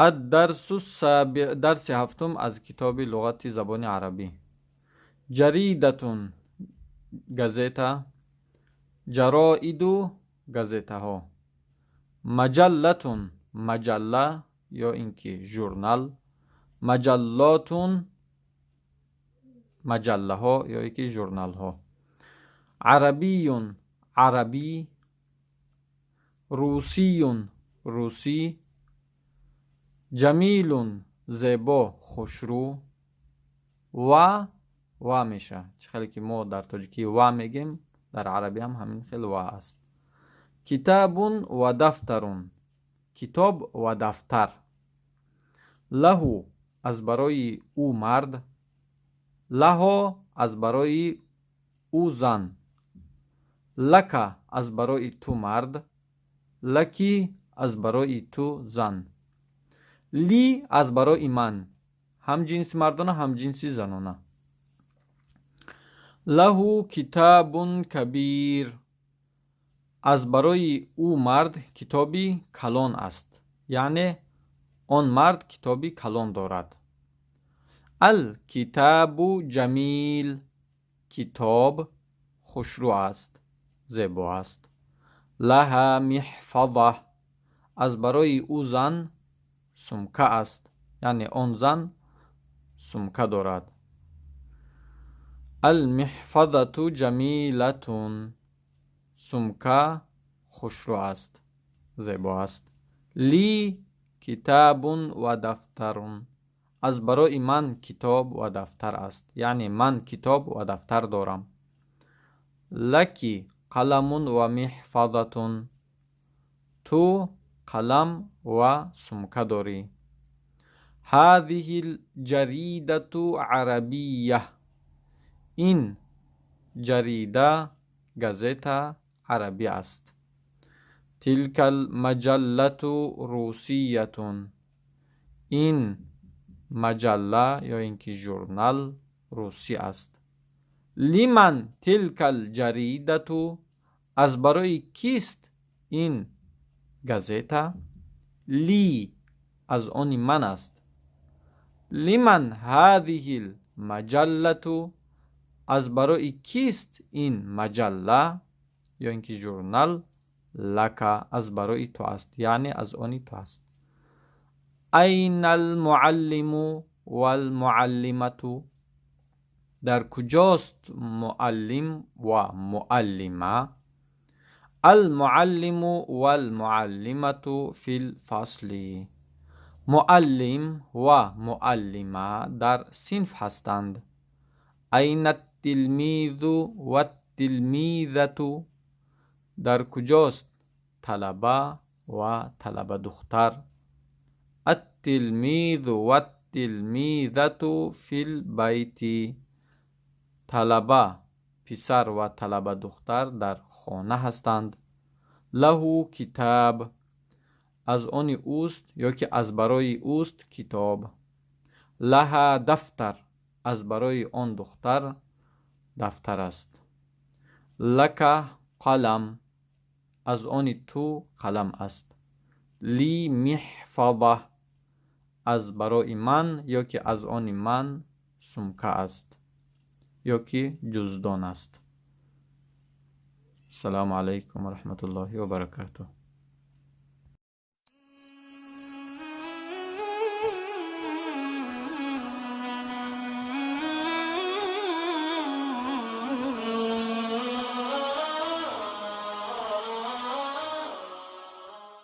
الدرس السابع، درس هفتم از کتاب لغت زبان عربی. جریدة گازeta، جرائد گازeta ها، مجلة مجله یا اینکه ژورنال، مجلات مجله ها یا اینکه ژورنال ها، عربی عربی، روسی روسی، جمیل زیبا خوشرو، و میشه خیلی که ما در تاجیکی و میگیم در عربی هم همین خیلی و است. کتاب و دفتر، کتاب و دفتر. له از برای او مرد، له از برای او زن، لک از برای تو مرد، لکی از برای تو زن، لی از برای من، هم جنس مردانه هم جنس زنانه. له کتاب کبیر، از برای او مرد کتابی کلان است، یعنی آن مرد کتابی کلان دارد. الکتاب جمیل، کتاب خوشرو است، زیبا است. لها محفظه، از برای او زن سمکه است، یعنی آن زن سمکه دارد. المحفظه جمیلة، سمکه خوشرو است، زیبا است. لی کتاب و دفتر، از برای من کتاب و دفتر است، یعنی من کتاب و دفتر دارم. لکی قلم و محفظه، تو قلم و سمکه داری. هذه الجریدة عربیه، این جریده گازeta عربی است. تلك المجله روسیه، این مجله یا اینکه ژورنال روسی است. لمن تلك الجریدة، از برای کیست این گازeta؟ لی از آن من است. لمن هذه المجله، از برای کیست این مجله یا اینکه ژورنال؟ لک از برای تو است، یعنی از آن تو است. این المعلم والمعلمه، در کجاست معلم و معلمه؟ المعلم والمعلمه فی الفصل، معلم و معلمه در صنف هستند. این التلمیذ و التلمیذه، در کجاست طلبه و طلبه دختر؟ التلمیذ و التلمیذه فی البیت، طلبه پسر و طلبه دختر در خانه هستند. له کتاب، از آن اوست یا که از برای اوست کتاب. لها دفتر، از برای آن دختر دفتر است. لک قلم، از آن تو قلم است. لی محفظه، از برای من یا که از آن من سمکه است یا که جزدان است. السلام علیکم و رحمت الله و برکاته.